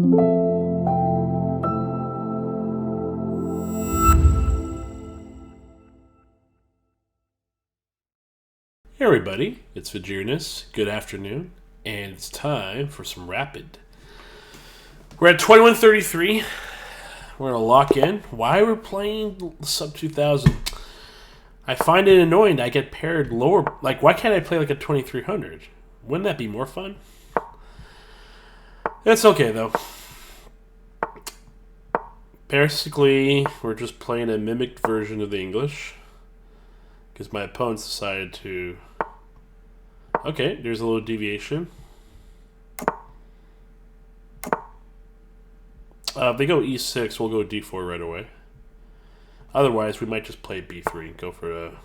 Hey everybody, it's Vegereness. Good afternoon, and it's time for some rapid. We're at 2133. We're gonna lock in. Why we're playing sub 2000? I find it annoying that I get paired lower. Like, why can't I play like a 2300? Wouldn't that be more fun? It's okay though. Basically, we're just playing a mimicked version of the English because my opponents decided to. Okay, there's a little deviation. If they go e6, we'll go d4 right away. Otherwise, we might just play b3 and go for a...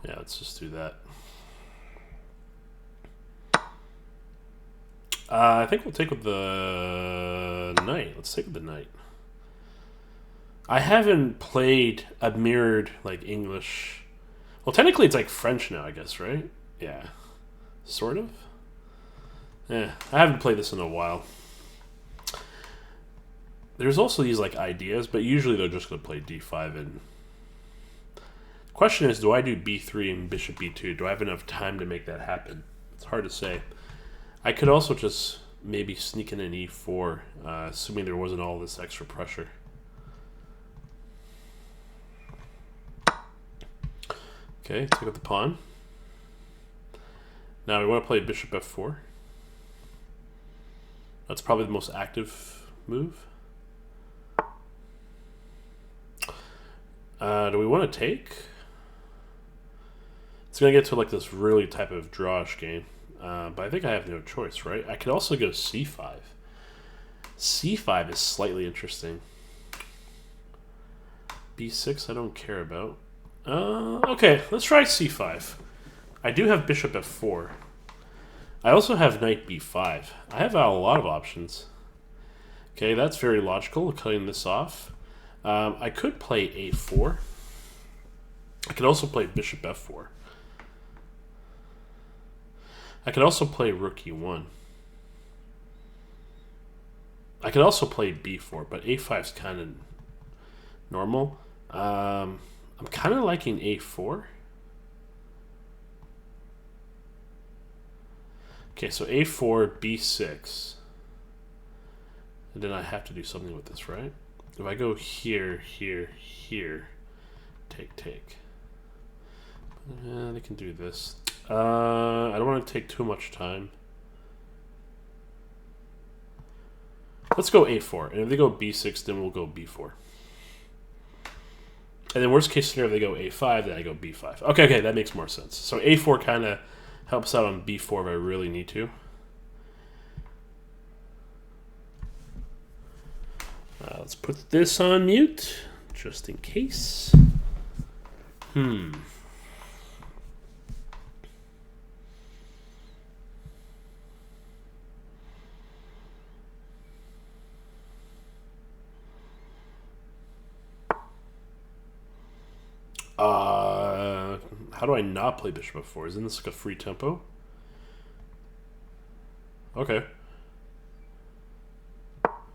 Yeah, let's just do that. I think we'll take with the knight. Let's take with the knight. I haven't played a mirrored, like, English... Well, technically it's like French now, I guess, right? Yeah. Sort of? Yeah, I haven't played this in a while. There's also these like ideas, but usually they're just going to play d5. And the question is, do I do b3 and bishop b2? Do I have enough time to make that happen? It's hard to say. I could also just maybe sneak in an e4, assuming there wasn't all this extra pressure. Okay, take out the pawn. Now we want to play bishop f4. That's probably the most active move. Do we want to take? It's going to get to like this really type of drawish game. But I think I have no choice, right? I could also go c5. c5 is slightly interesting. b6 I don't care about. Okay, let's try c5. I do have bishop f4. I also have knight b5. I have a lot of options. Okay, that's very logical, cutting this off. I could play a4. I could also play bishop f4. I could also play rook e1. I could also play b4, but a5 is kind of normal. I'm kind of liking a4. Okay, so a4, b6. And then I have to do something with this, right? If I go here, here, here, take. They can do this. I don't want to take too much time. Let's go a4. And if they go b6, then we'll go b4. And then worst case scenario, if they go a5, then I go b5. Okay, that makes more sense. So a4 kind of helps out on b4 if I really need to. Let's put this on mute, just in case. How do I not play bishop f4? Isn't this like a free tempo? Okay.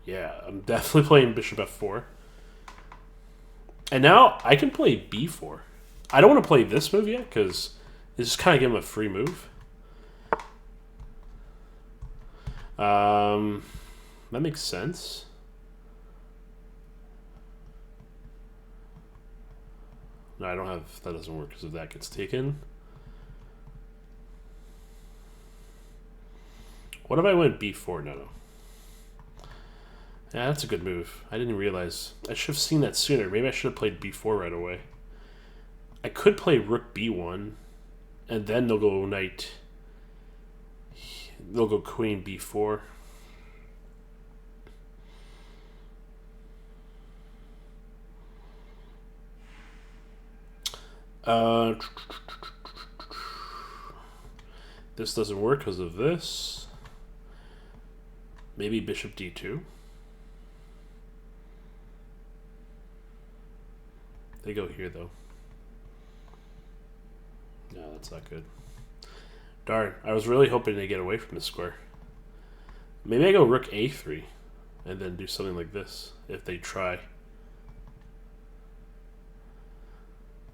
Yeah, I'm definitely playing bishop f4. And now I can play b4. I don't want to play this move yet because it's just kind of give him a free move. That makes sense. No, I don't have... That doesn't work because if that gets taken. What if I went b4? No. Yeah, that's a good move. I didn't realize. I should have seen that sooner. Maybe I should have played b4 right away. I could play rook b1, and then they'll go knight. They'll go queen b4. This doesn't work because of this. Maybe bishop d2. They go here, though. No, that's not good. Darn, I was really hoping to get away from this square. Maybe I go rook a3 and then do something like this if they try.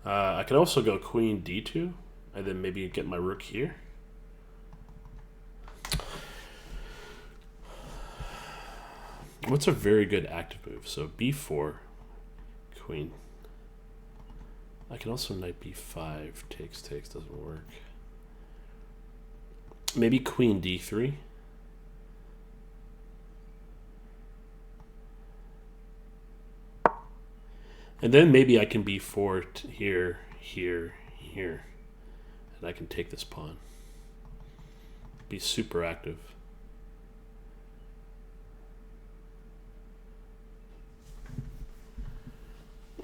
I could also go queen d2 and then maybe get my rook here. What's a very good active move? So b4, queen. I can also knight b5. Takes doesn't work. Maybe queen d3. And then maybe I can b4 here, here, here. And I can take this pawn. Be super active.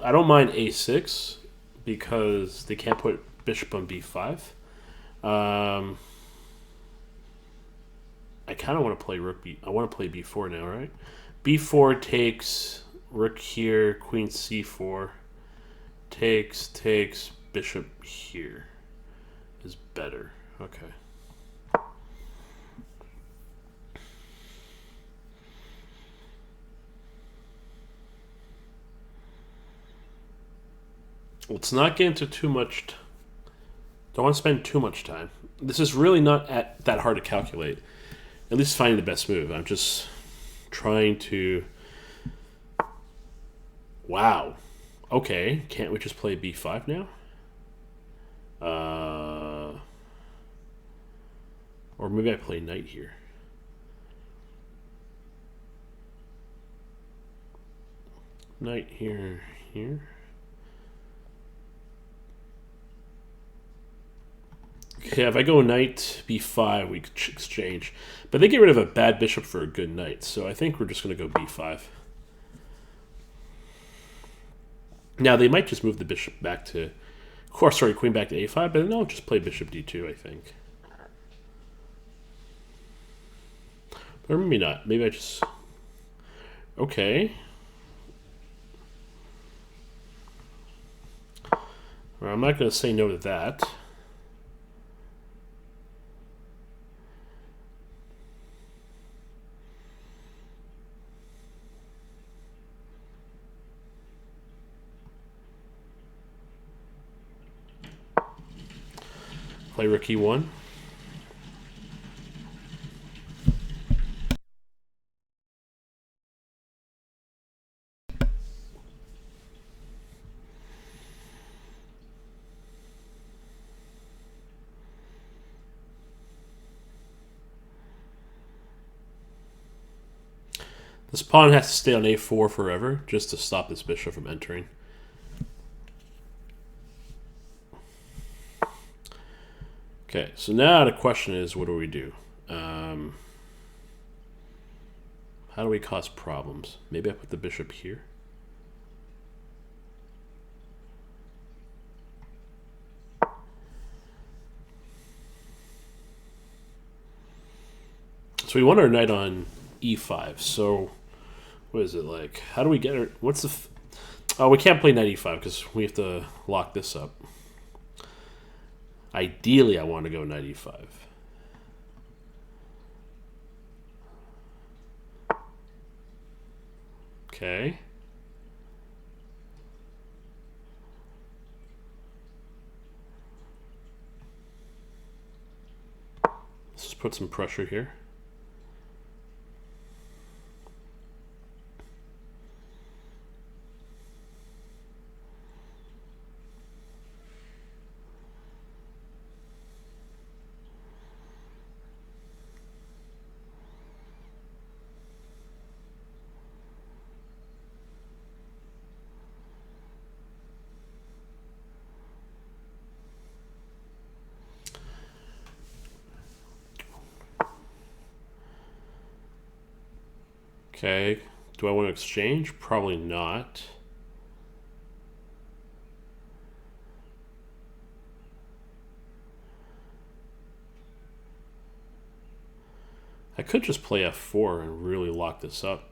I don't mind a6 because they can't put bishop on b5. I kind of want to play rook b. I want to play b4 now, right? b4 takes rook here, queen c4. Takes, bishop here is better. Okay. Let's not get into too much. Don't want to spend too much time. This is really not that hard to calculate. At least finding the best move. I'm just trying to. Wow. Okay. Can't we just play b5 now? Or maybe I play knight here. Knight here, here. Okay, if I go knight b5, we could exchange. But they get rid of a bad bishop for a good knight, so I think we're just going to go b5. Now, they might just move the bishop back to... Of course, sorry, queen back to a5, but then I'll just play bishop d2, I think. Or maybe not. Maybe I just... Okay. Well, I'm not going to say no to that. Play rook e1. This pawn has to stay on a4 forever just to stop this bishop from entering. Okay, so now the question is, what do we do? How do we cause problems? Maybe I put the bishop here. So we want our knight on e5. So what is it like? How do we get it? What's the... Oh, we can't play knight e5 because we have to lock this up. Ideally, I want to go knight e5. Okay. Let's just put some pressure here. Okay, do I want to exchange? Probably not. I could just play f4 and really lock this up.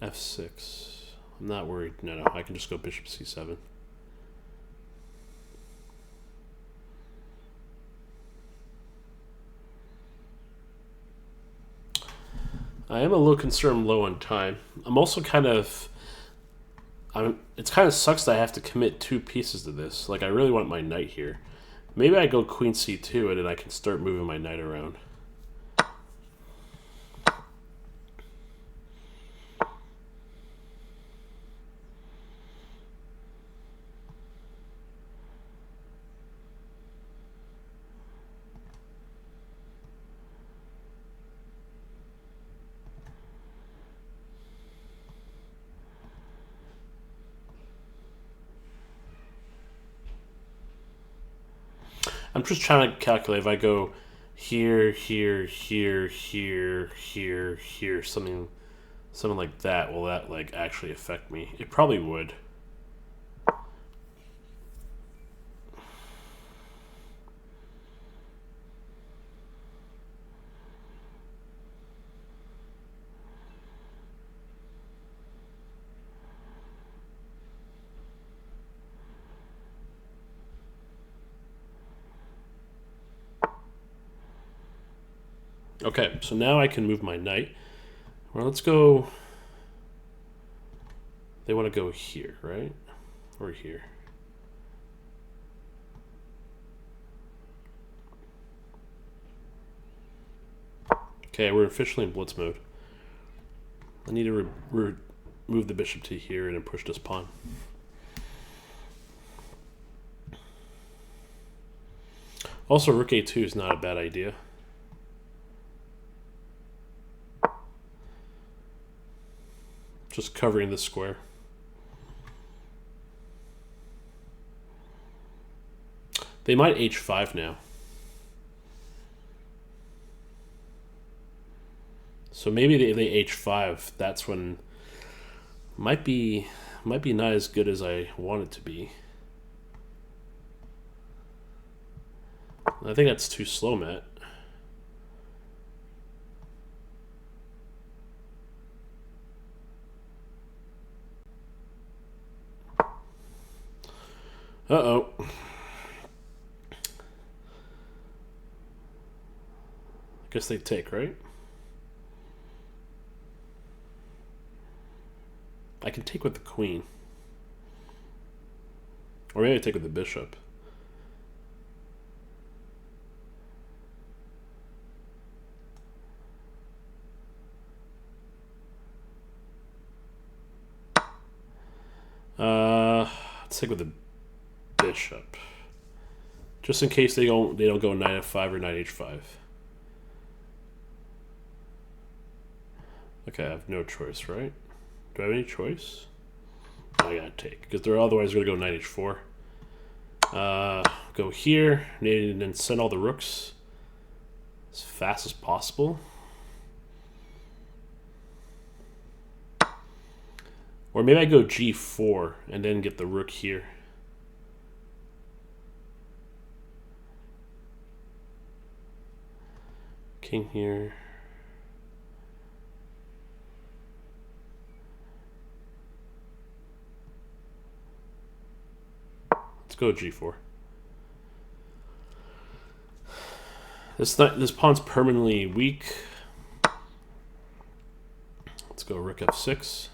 f6. I'm not worried. No, I can just go bishop c7. I am a little concerned I'm low on time. I'm also kind of... it's kind of sucks that I have to commit 2 pieces to this. Like, I really want my knight here. Maybe I go queen c2 and then I can start moving my knight around. I'm just trying to calculate if I go here, here, here, here, here, here, something like that. Will that like actually affect me? It probably would. Okay, so now I can move my knight. Well, let's go... They want to go here, right? Or here. Okay, we're officially in blitz mode. I need to move the bishop to here and then push this pawn. Also, rook a2 is not a bad idea. Just covering this square. They might h5 now. So maybe if they h5, that's when might be not as good as I want it to be. I think that's too slow, Matt. Uh-oh. I guess they take, right? I can take with the queen. Or maybe I take with the bishop. Let's take with the bishop. Just in case they don't go knight f5 or knight h5. Okay, I have no choice, right? Do I have any choice? I gotta take, because they're otherwise gonna go knight h4. Go here, and then send all the rooks as fast as possible. Or maybe I go g4 and then get the rook here. King here. Let's go g4. This pawn's permanently weak. Let's go rook f6.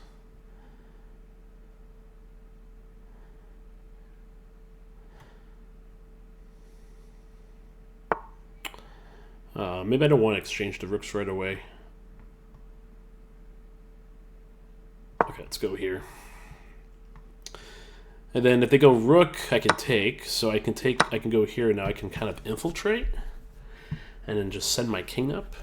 Maybe I don't want to exchange the rooks right away. Okay, let's go here. And then if they go rook, I can take. So I can go here, and now I can kind of infiltrate. And then just send my king up.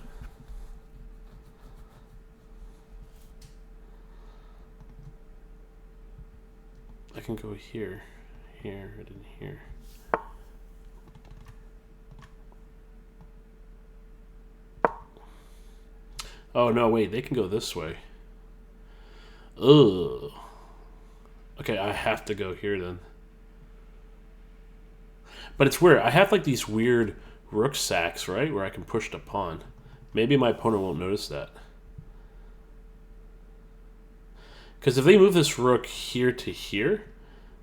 I can go here, here, and then here. Oh, no, wait, they can go this way. Ugh. Okay, I have to go here then. But it's weird. I have like these weird rook sacks, right? Where I can push the pawn. Maybe my opponent won't notice that. Because if they move this rook here to here,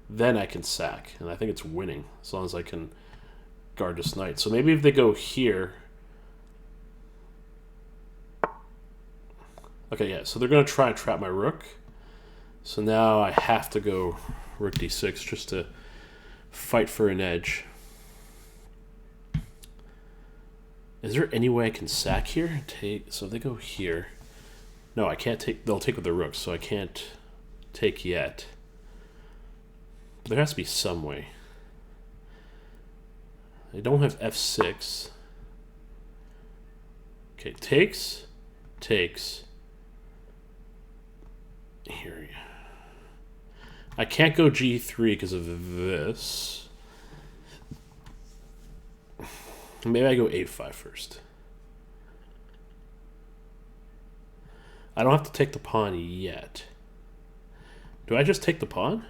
then I can sack. And I think it's winning, as long as I can guard this knight. So maybe if they go here... Okay, yeah, so they're going to try and trap my rook. So now I have to go rook d6 just to fight for an edge. Is there any way I can sack here? So they go here. No, I can't take. They'll take with the rook, so I can't take yet. But there has to be some way. I don't have f6. Okay, takes. Here. I can't go g3 because of this. Maybe I go a5 first. I don't have to take the pawn yet. Do I just take the pawn?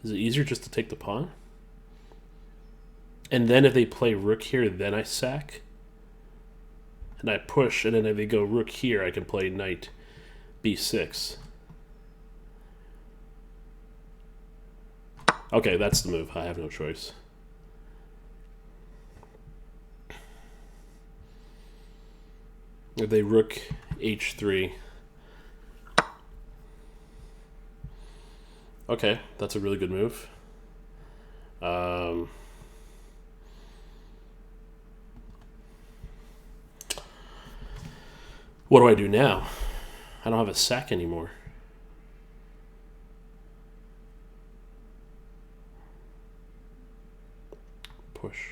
Is it easier just to take the pawn? And then if they play rook here, then I sack? And I push, and then if they go rook here, I can play knight b6. Okay, that's the move. I have no choice. If they rook h3. Okay, that's a really good move. What do I do now? I don't have a sack anymore. Push.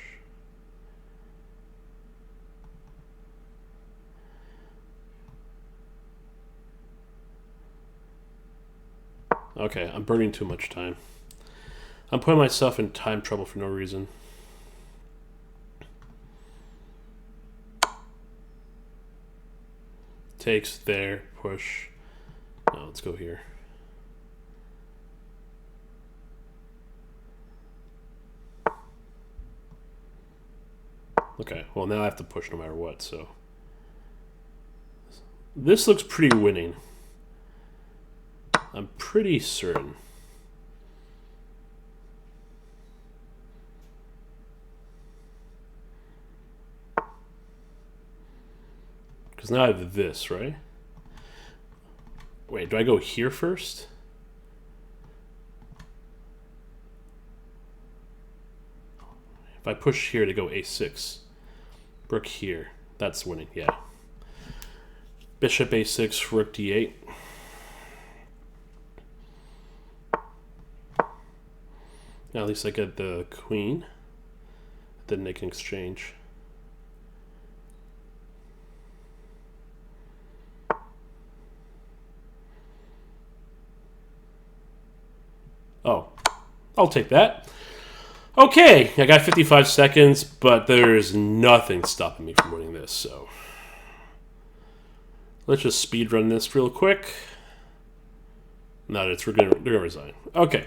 Okay, I'm burning too much time. I'm putting myself in time trouble for no reason. Takes there, push. No, let's go here. Okay, well now I have to push no matter what, so. This looks pretty winning. I'm pretty certain. Because now I have this, right? Wait, do I go here first? If I push here to go a6, rook here, that's winning, yeah. Bishop a6, rook d8. Now at least I get the queen. Then they can exchange. Oh, I'll take that. Okay, I got 55 seconds, but there's nothing stopping me from winning this, so let's just speed run this real quick. No, they're gonna resign. Okay,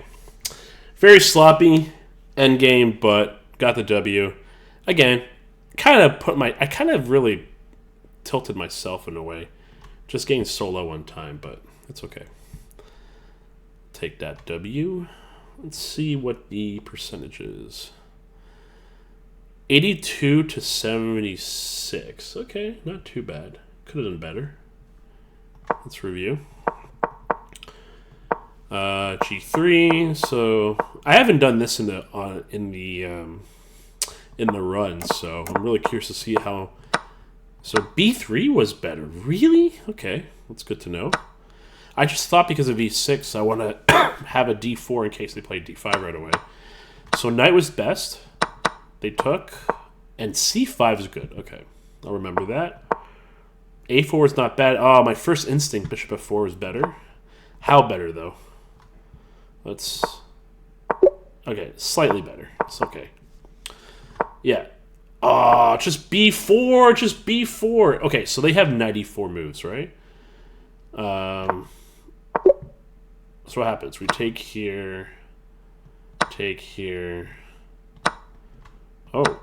very sloppy endgame, but got the W. Again, I kind of really tilted myself in a way, just getting so low on time, but it's okay. Take that W. Let's see what the percentage is. 82 to 76. Okay, not too bad. Could have done better. Let's review. G3. So I haven't done this in the run, so I'm really curious to see how. So B3 was better. Really? Okay, that's good to know. I just thought because of e6, I want to have a d4 in case they play d5 right away. So knight was best. They took. And c5 is good. Okay, I'll remember that. a4 is not bad. Oh, my first instinct, bishop f4 is better. How better, though? Let's... Okay, slightly better. It's okay. Yeah. Oh, just b4. Just b4. Okay, so they have 94 moves, right? So what happens? We take here, take here. Oh.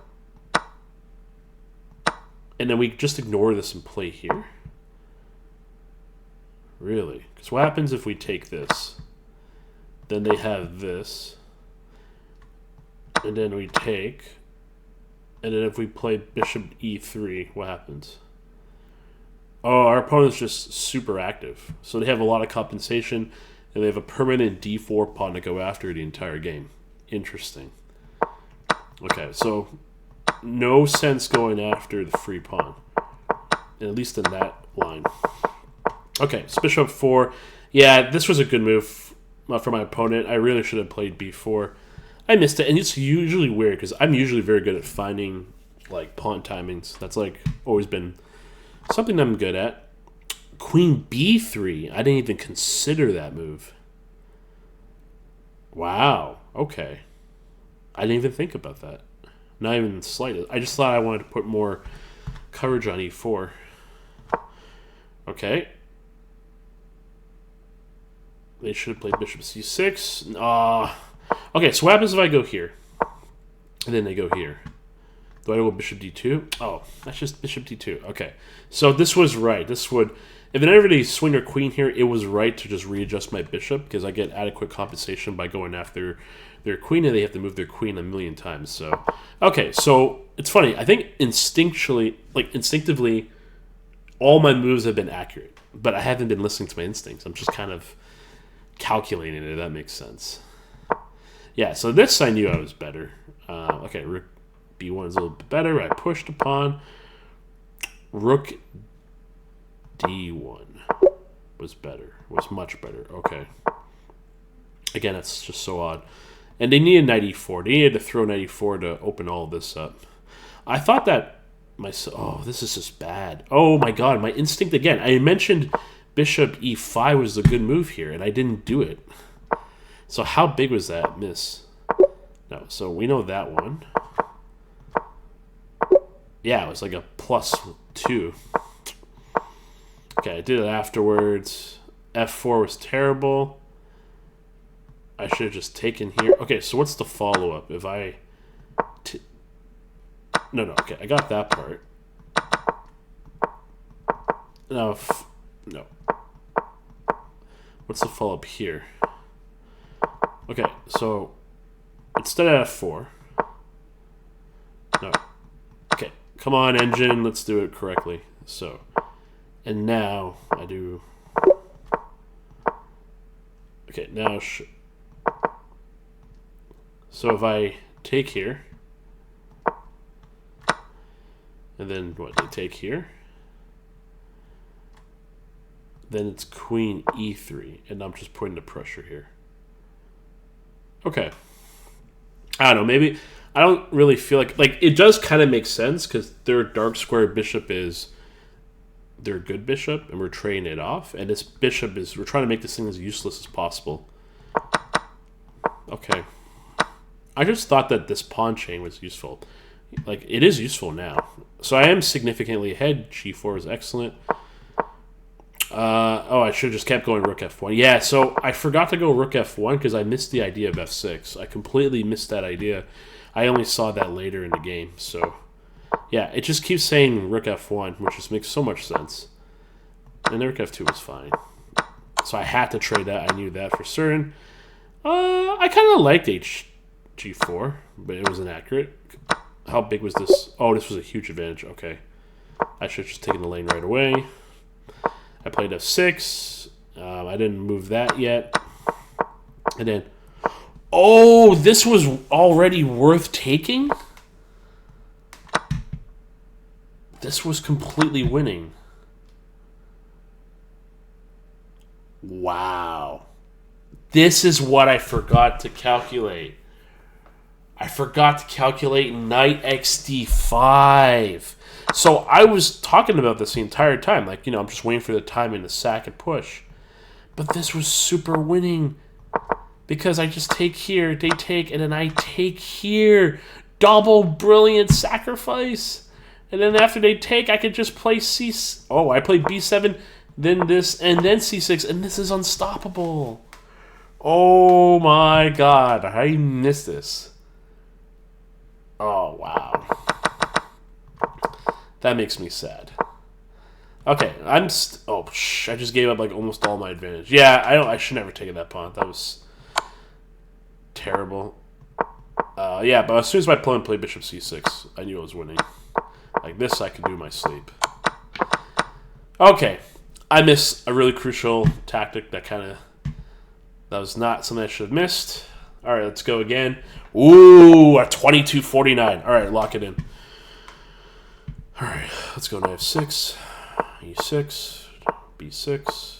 And then we just ignore this and play here? Really? Because what happens if we take this? Then they have this. And then we take. And then if we play bishop e3, what happens? Oh, our opponent's just super active. So they have a lot of compensation, and they have a permanent d4 pawn to go after the entire game. Interesting. Okay, so no sense going after the free pawn, at least in that line. Okay, so bishop 4. Yeah, this was a good move for my opponent. I really should have played b4. I missed it, and it's usually weird because I'm usually very good at finding like pawn timings. That's like always been something I'm good at. Queen b3. I didn't even consider that move. Wow. Okay. I didn't even think about that. Not even the slightest. I just thought I wanted to put more coverage on e4. Okay. They should have played bishop c6. Okay, so what happens if I go here? And then they go here. Do I go bishop d2? Oh, that's just bishop d2. Okay. So this was right. This would... If they ever swing their queen here, it was right to just readjust my bishop because I get adequate compensation by going after their queen, and they have to move their queen a million times. So, okay, so it's funny. I think instinctively, all my moves have been accurate, but I haven't been listening to my instincts. I'm just kind of calculating it, if that makes sense. Yeah, so this I knew I was better. Okay, rook b1 is a little bit better. I pushed a pawn. Rook d1 was better. Was much better. Okay. Again, that's just so odd. And they needed knight e4. They needed to throw knight e4 to open all this up. I thought that oh, this is just bad. Oh my god, my instinct again. I mentioned bishop e5 was a good move here, and I didn't do it. So how big was that miss? No, so we know that one. Yeah, it was like a +2. Okay, I did it afterwards. f4 was terrible. I should have just taken here. Okay, so what's the follow-up? If I... No, okay, I got that part. No, no. What's the follow-up here? Okay, so instead of f4... No. Okay, come on, engine, let's do it correctly. So, and now I do... Okay, now... So if I take here, and then what, they take here, then it's queen e3, and I'm just putting the pressure here. Okay. I don't know, maybe, I don't really feel like it does kind of make sense, because their dark square bishop is their good bishop, and we're trading it off, and this bishop is, we're trying to make this thing as useless as possible. Okay. I just thought that this pawn chain was useful. Like, it is useful now. So I am significantly ahead. g4 is excellent. Oh, I should have just kept going rook f1. Yeah, so I forgot to go rook f1 because I missed the idea of f6. I completely missed that idea. I only saw that later in the game. So, yeah, it just keeps saying rook f1, which just makes so much sense. And rook f2 was fine. So I had to trade that. I knew that for certain. I kind of liked g4, but it was inaccurate. How big was this? Oh, this was a huge advantage. Okay. I should have just taken the lane right away. I played f6. I didn't move that yet. And then... Oh, this was already worth taking? This was completely winning. Wow. This is what I forgot to calculate. I forgot to calculate knight xd5. So I was talking about this the entire time. Like, you know, I'm just waiting for the timing to sack and push. But this was super winning. Because I just take here, they take, and then I take here. Double brilliant sacrifice. And then after they take, I could just play c... Oh, I played b7, then this, and then c6. And this is unstoppable. Oh my god. I missed this. Oh, wow. That makes me sad. Okay, I just gave up like almost all my advantage. Yeah, I should never take that pawn. That was terrible. Yeah, but as soon as my opponent played bishop c6, I knew I was winning. Like this, I could do my sleep. Okay, I missed a really crucial tactic that was not something I should have missed. All right, let's go again. Ooh, a 2249. All right, lock it in. All right, let's go knight f6, e6, b6.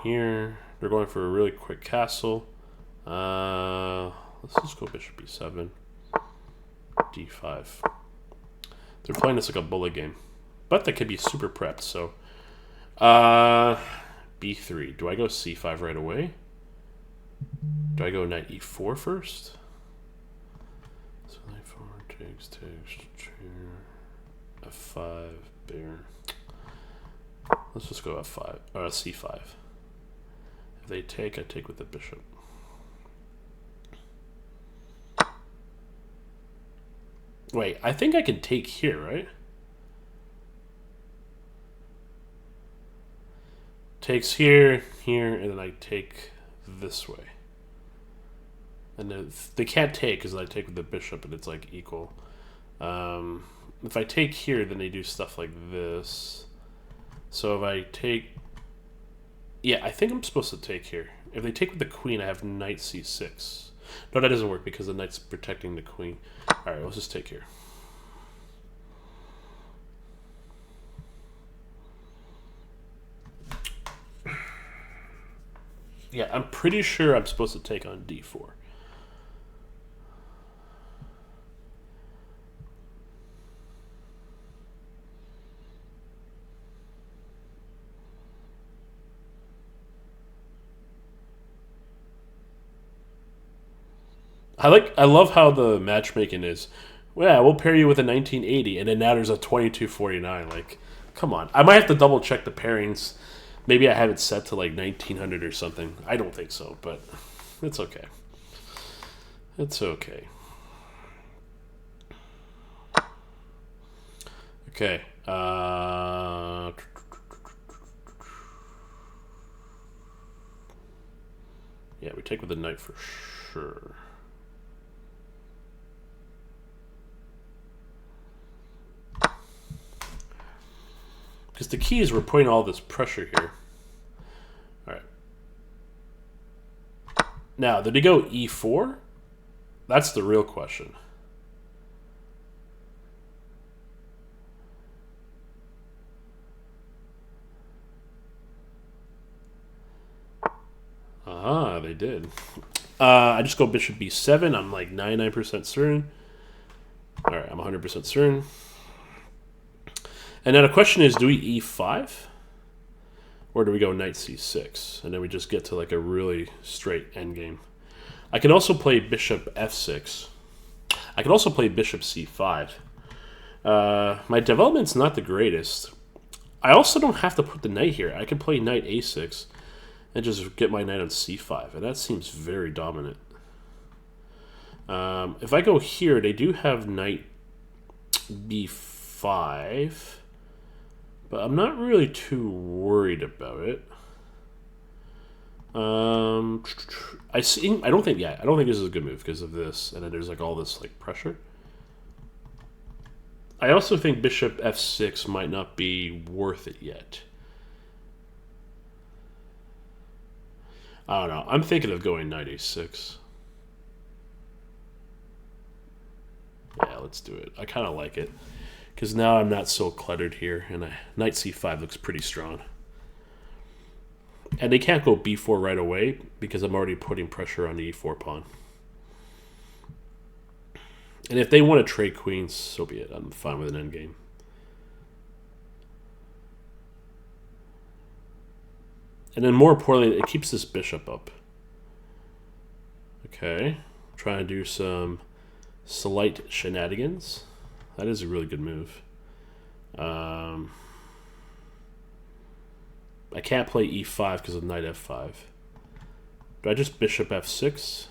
Here, they're going for a really quick castle. Let's just go bishop b7, d5. They're playing this like a bullet game, but that could be super prepped. So, b3. Do I go c5 right away? Do I go knight e4 first? So knight 4 takes, f5, bear. Let's just go f5 or c5. If they take, I take with the bishop. Wait, I think I can take here, right? Takes here, here, and then I take this way. And then they can't take because I take with the bishop and it's like equal. If I take here, then they do stuff like this. So if I take... Yeah, I think I'm supposed to take here. If they take with the queen, I have knight c6. No, that doesn't work because the knight's protecting the queen. Alright, let's just take here. Yeah, I'm pretty sure I'm supposed to take on d4. I love how the matchmaking is. Well, yeah, we'll pair you with a 1980, and then now there's a 2249. Like, come on. I might have to double check the pairings. Maybe I have it set to like 1900 or something. I don't think so, but it's okay. It's okay. Okay. Yeah, we take with the knight for sure. Because the key is we're putting all this pressure here. All right. Now, did he go e4? That's the real question. Ah, they did. I just go bishop b7. I'm like 99% certain. All right, I'm 100% certain. And now the question is, do we e5? Or do we go knight c6? And then we just get to like a really straight endgame. I can also play bishop f6. I can also play bishop c5. My development's not the greatest. I also don't have to put the knight here. I can play knight a6 and just get my knight on c5. And that seems very dominant. If I go here, they do have knight b5. But I'm not really too worried about it. I don't think this is a good move because of this, and then there's like all this like pressure. I also think bishop f6 might not be worth it yet. I don't know. I'm thinking of going knight a6. Yeah, let's do it. I kind of like it. Because now I'm not so cluttered here, and knight c5 looks pretty strong. And they can't go b4 right away, because I'm already putting pressure on the e4 pawn. And if they want to trade queens, so be it. I'm fine with an endgame. And then more importantly, it keeps this bishop up. Okay. Trying to do some slight shenanigans. That is a really good move. I can't play e5 because of knight f5. Do I just bishop f6?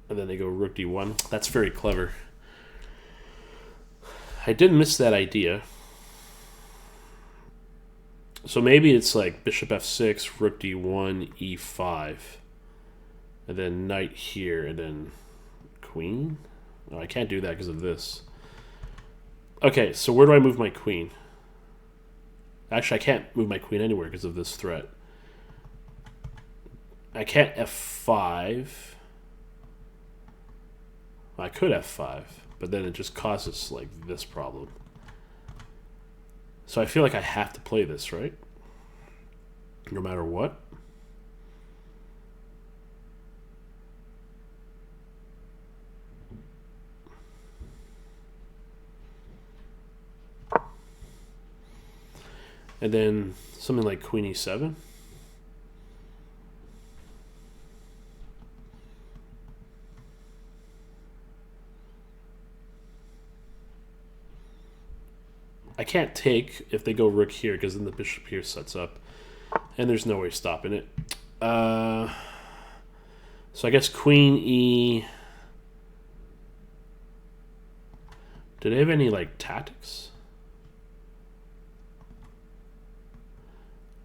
And then they go rook d1. That's very clever. I did miss that idea. So maybe it's like bishop f6, rook d1, e5. And then knight here, and then queen? No, I can't do that because of this. Okay, so where do I move my queen? Actually, I can't move my queen anywhere because of this threat. I can't f5. I could f5, but then it just causes like this problem. So I feel like I have to play this, right? No matter what. And then something like queen e7. I can't take if they go rook here because then the bishop here sets up. And there's no way stopping it. So I guess queen e... Do they have any, like, tactics?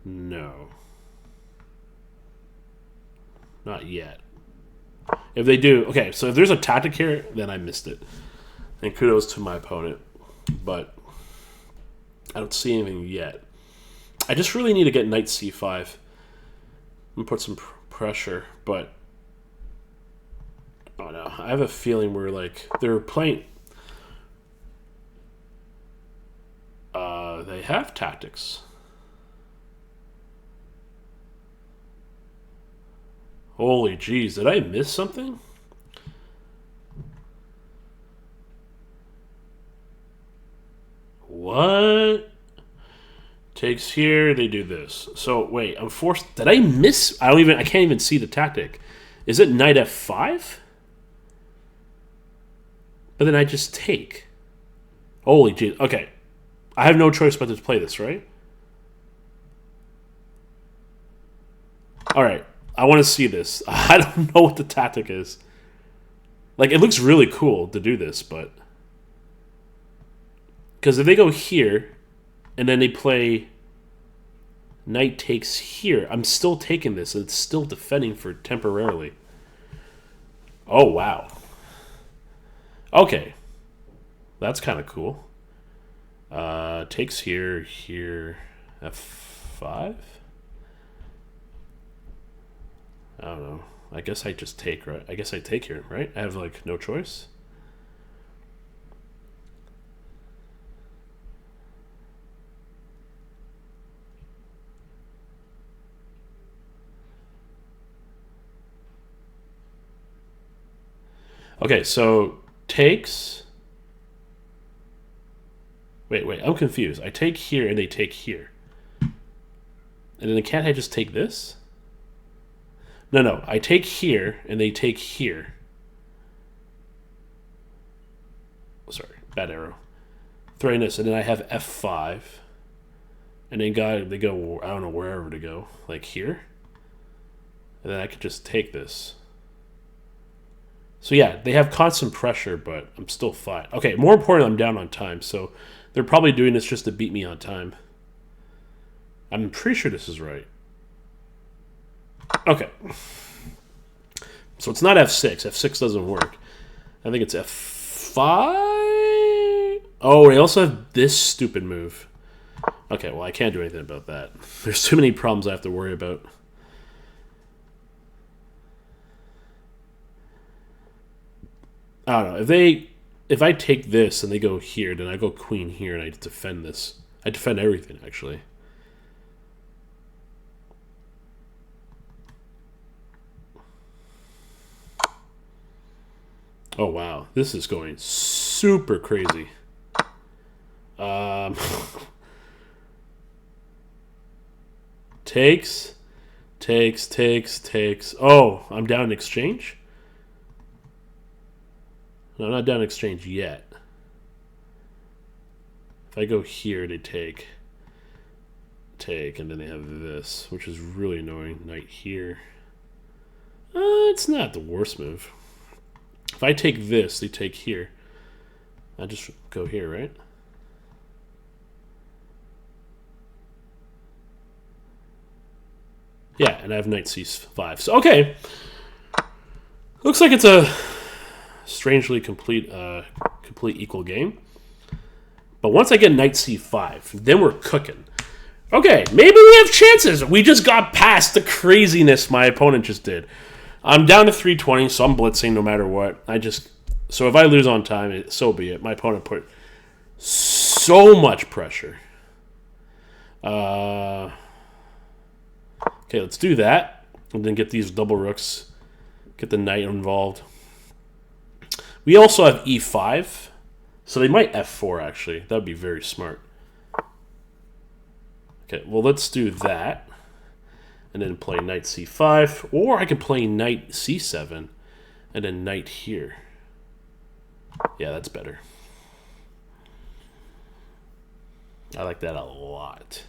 No. Not yet. If they do... Okay, so if there's a tactic here, then I missed it. And kudos to my opponent. But I don't see anything yet. I just really need to get knight c5 and put some pressure, but... Oh no, I have a feeling we're like... They're playing... They have tactics. Holy jeez, did I miss something? What? Takes here, they do this. So wait, I'm forced. Did I miss? I can't even see the tactic. Is it knight f5? But then I just take. Holy jeez. Okay. I have no choice but to play this, right? Alright. I want to see this. I don't know what the tactic is. Like, it looks really cool to do this, but... Because if they go here, and then they play knight takes here, I'm still taking this, and it's still defending for temporarily. Oh, wow. Okay. That's kind of cool. Takes here, here, f5? I don't know. I guess I just take, right? I guess I take here, right? I have, like, no choice. Okay, so takes... Wait, I'm confused. I take here and they take here. And then can't I just take this? No, I take here and they take here. Sorry, bad arrow. Throwing this, and then I have f5. And then they go, I don't know, wherever to go. Like here. And then I could just take this. So yeah, they have constant pressure, but I'm still fine. Okay, more importantly, I'm down on time, so they're probably doing this just to beat me on time. I'm pretty sure this is right. Okay. So it's not f6. f6 doesn't work. I think it's f5. Oh, they also have this stupid move. Okay, well, I can't do anything about that. There's too many problems I have to worry about. I don't know. If I take this and they go here, then I go queen here and I defend this. I defend everything, actually. Oh, wow. This is going super crazy. Takes. Oh, I'm down in exchange? No, I'm not down in exchange yet. If I go here, they take, and then they have this, which is really annoying. Knight here. It's not the worst move. If I take this, they take here. I just go here, right? Yeah, and I have knight c5. So, okay. Looks like it's a strangely complete equal game. But once I get knight c5, then we're cooking. Okay, maybe we have chances. We just got past the craziness my opponent just did. I'm down to 320, so I'm blitzing no matter what. So if I lose on time, so be it. My opponent put so much pressure. Okay, let's do that. And then get these double rooks. Get the knight involved. We also have e5. So they might f4, actually. That would be very smart. Okay, well, let's do that. And then play knight c5. Or I can play knight c7. And then knight here. Yeah, that's better. I like that a lot.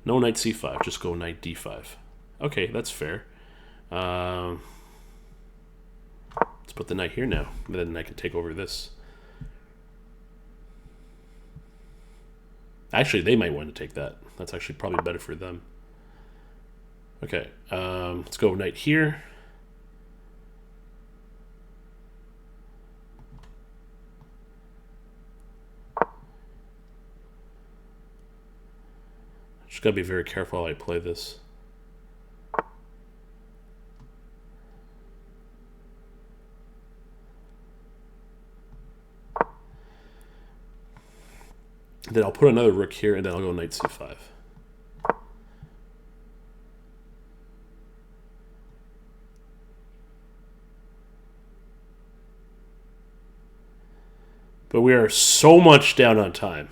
No knight c5. Just go knight d5. Okay, that's fair. Let's put the knight here now. And then I can take over this. Actually, they might want to take that. That's actually probably better for them. Okay, let's go knight here. Just gotta be very careful how I play this. Then I'll put another rook here, and then I'll go knight c5. But we are so much down on time.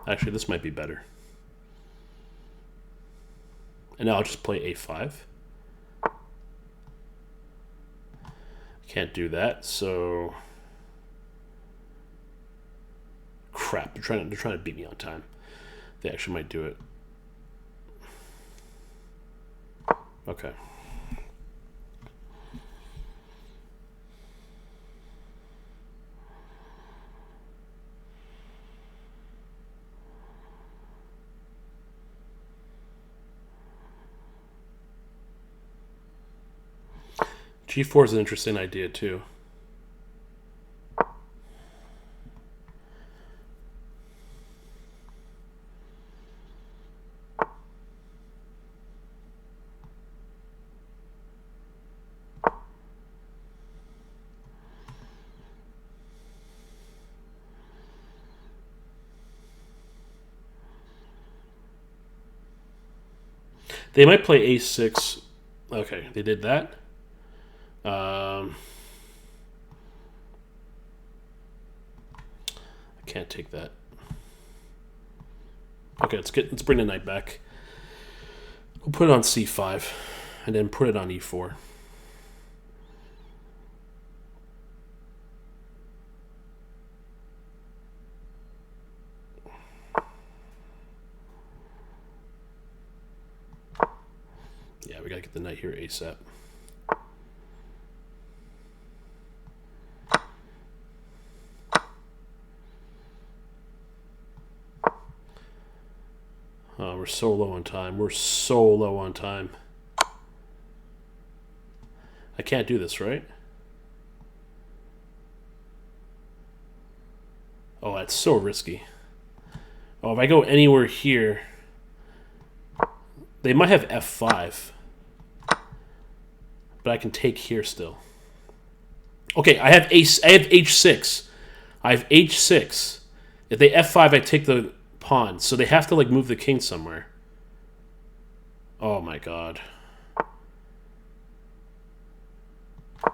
Actually, this might be better. And now I'll just play a5. Can't do that, so... Crap, they're trying to beat me on time. They actually might do it. Okay. G4 is an interesting idea, too. They might play a6. Okay, they did that. I can't take that. Okay, let's bring the knight back. We'll put it on c5 and then put it on e4. Yeah, we gotta get the knight here ASAP. Oh, we're so low on time. We're so low on time. I can't do this, right? Oh, that's so risky. Oh, if I go anywhere here, they might have f5. But I can take here still. Okay, I have h6. I have h6. If they f5, I take the pawn. So they have to like move the king somewhere. Oh my god.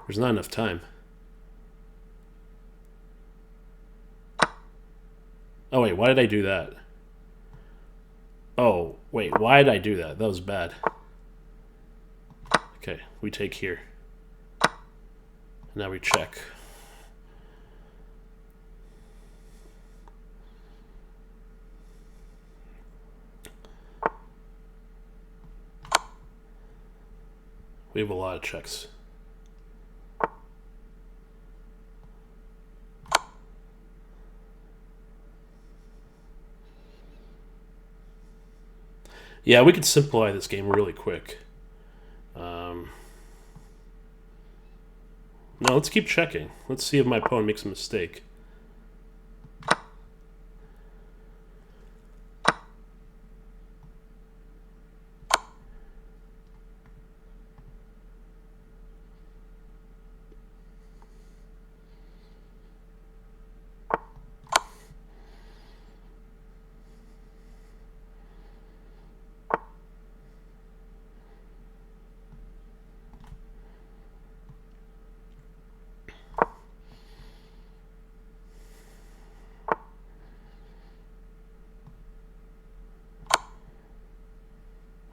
There's not enough time. Oh wait, why did I do that? Oh, wait, why did I do that? That was bad. Okay, we take here. Now we check. We have a lot of checks. Yeah, we could simplify this game really quick. No, let's keep checking. Let's see if my pawn makes a mistake.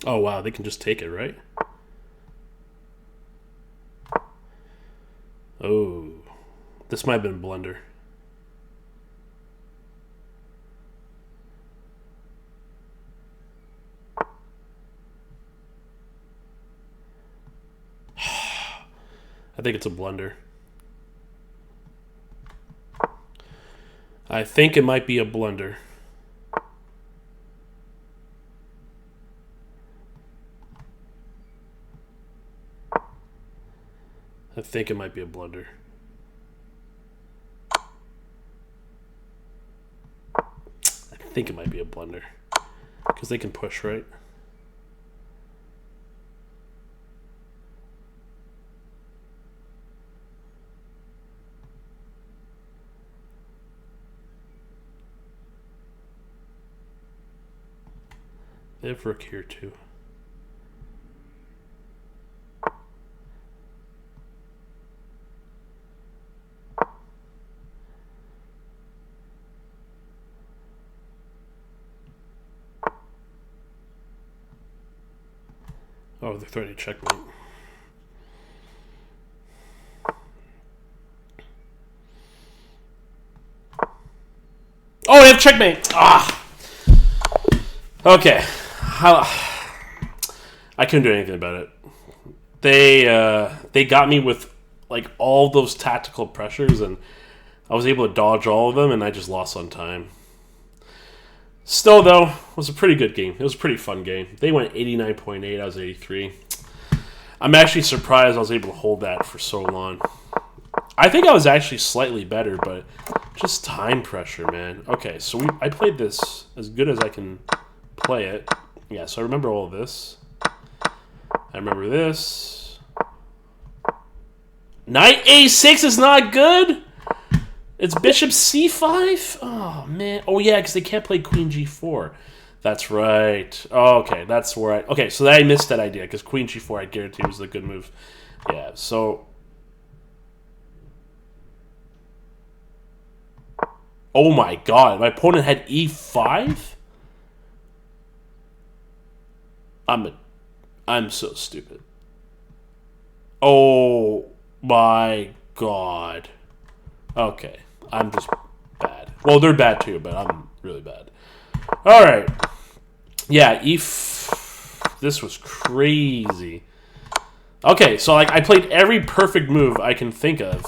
Oh, wow, they can just take it, right? Oh, this might have been a blunder. I think it's a blunder. I think it might be a blunder. I think it might be a blunder. I think it might be a blunder. Because they can push, right? They have rook here too. Oh, they're threatening checkmate. Oh, they have checkmate! Ah! Okay. I couldn't do anything about it. They got me with like all those tactical pressures, and I was able to dodge all of them, and I just lost on time. Still, though, it was a pretty good game. It was a pretty fun game. They went 89.8. I was 83. I'm actually surprised I was able to hold that for so long. I think I was actually slightly better, but just time pressure, man. Okay, so I played this as good as I can play it. Yeah, so I remember all of this. I remember this. Knight A6 is not good? It's bishop C5? Oh, man. Oh, yeah, because they can't play queen G4. That's right. Oh, okay, that's where I... Okay, so I missed that idea, because queen G4, I guarantee, was a good move. Yeah, so... Oh, my God. My opponent had E5? I'm so stupid. Oh, my God. Okay, I'm just bad. Well, they're bad too, but I'm really bad. All right. Yeah, this was crazy. Okay, so like I played every perfect move I can think of.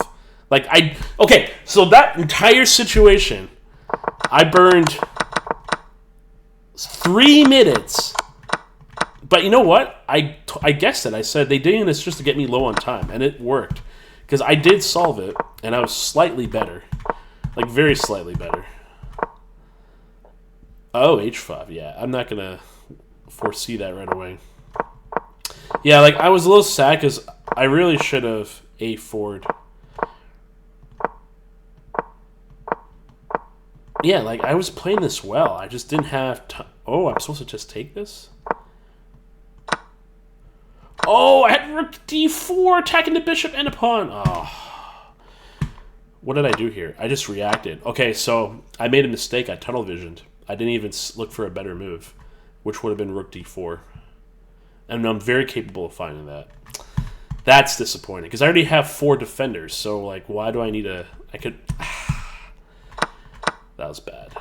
Okay, so that entire situation, I burned 3 minutes. But you know what? I guessed it. I said they did this just to get me low on time, and it worked. Because I did solve it, and I was slightly better. Like, very slightly better. Oh, H5, yeah. I'm not going to foresee that right away. Yeah, like, I was a little sad because I really should have A4'd. Yeah, like, I was playing this well. I just didn't have time. Oh, I'm supposed to just take this? Oh, I had rook D4 attacking the bishop and a pawn. Oh. What did I do here? I just reacted. Okay, so I made a mistake. I tunnel visioned. I didn't even look for a better move, which would have been rook D4. And I'm very capable of finding that. That's disappointing, because I already have 4 defenders, so, like, why do I need a... I could... That was bad.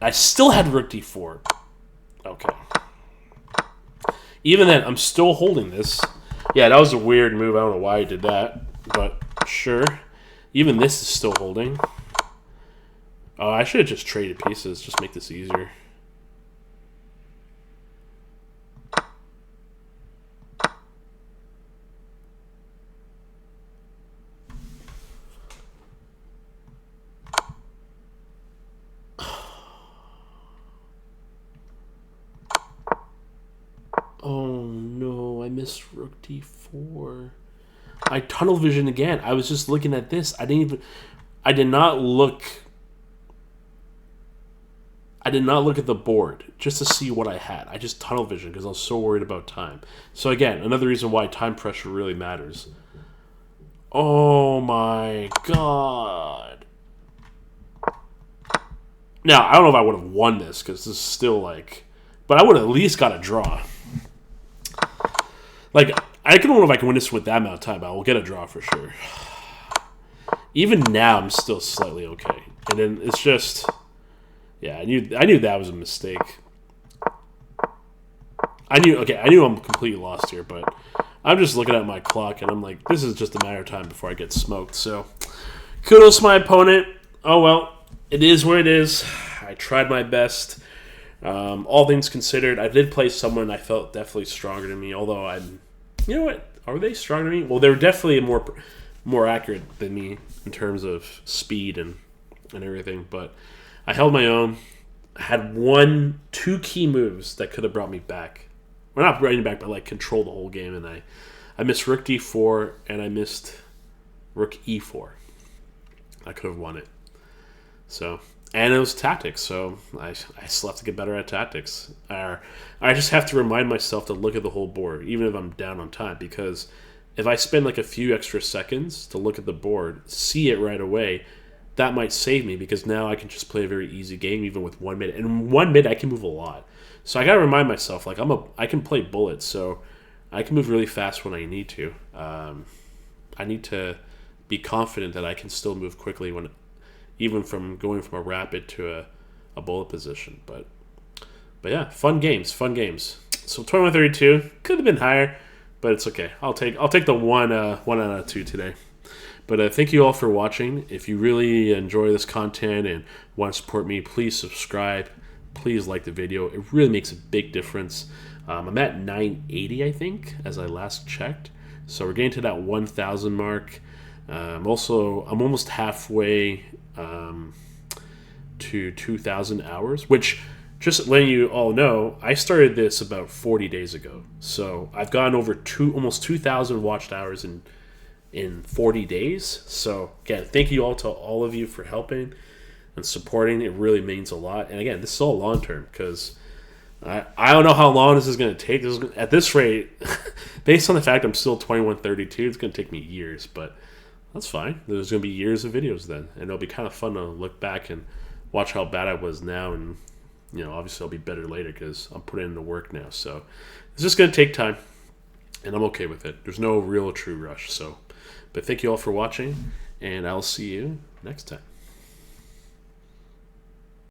I still had rook D4. Okay. Even then, I'm still holding this. Yeah, that was a weird move. I don't know why I did that, but sure. Even this is still holding. Oh, I should have just traded pieces. Just make this easier. missed rook d4. I tunnel vision again. I was just looking at this. I did not look at the board just to see what I had. I just tunnel vision because I was so worried about time. So again, another reason why time pressure really matters. Oh my god. Now, I don't know if I would have won this because this is still like... But I would have at least got a draw. Like, I don't know if I can win this with that amount of time, but I will get a draw for sure. Even now, I'm still slightly okay. And then it's just... Yeah, I knew that was a mistake. I knew I'm completely lost here, but I'm just looking at my clock, and I'm like, this is just a matter of time before I get smoked. So, kudos to my opponent. Oh, well, it is what it is. I tried my best. All things considered, I did play someone I felt definitely stronger than me, although you know what? Are they stronger than me? Well, they're definitely more accurate than me in terms of speed and everything, but I held my own. I had two key moves that could have brought me back. Well, not brought me back, but like control the whole game, and I missed rook d4, and I missed rook e4. I could have won it. So... And it was tactics, so I still have to get better at tactics. I just have to remind myself to look at the whole board, even if I'm down on time, because if I spend like a few extra seconds to look at the board, see it right away, that might save me, because now I can just play a very easy game, even with 1 minute. And in 1 minute, I can move a lot. So I gotta remind myself, like I can play bullets, so I can move really fast when I need to. I need to be confident that I can still move quickly even from going from a rapid to a bullet position. But yeah, fun games. So 21-32 could have been higher, but it's okay. I'll take the one out of 2 today. But thank you all for watching. If you really enjoy this content and want to support me, please subscribe. Please like the video. It really makes a big difference. I'm at 980, I think, as I last checked. So we're getting to that 1,000 mark. I'm almost halfway to 2,000 hours, which, just letting you all know, I started this about 40 days ago. So I've gone over almost 2,000 watched hours in 40 days. So again, thank you all to all of you for helping and supporting. It really means a lot. And again, this is all long term, because I don't know how long this is going to take. At this rate, based on the fact I'm still 21-32, it's going to take me years, but that's fine. There's going to be years of videos then, and it'll be kind of fun to look back and watch how bad I was now, and obviously I'll be better later because I'm putting in the work now. So it's just going to take time, and I'm okay with it. There's no real true rush. But thank you all for watching, and I'll see you next time.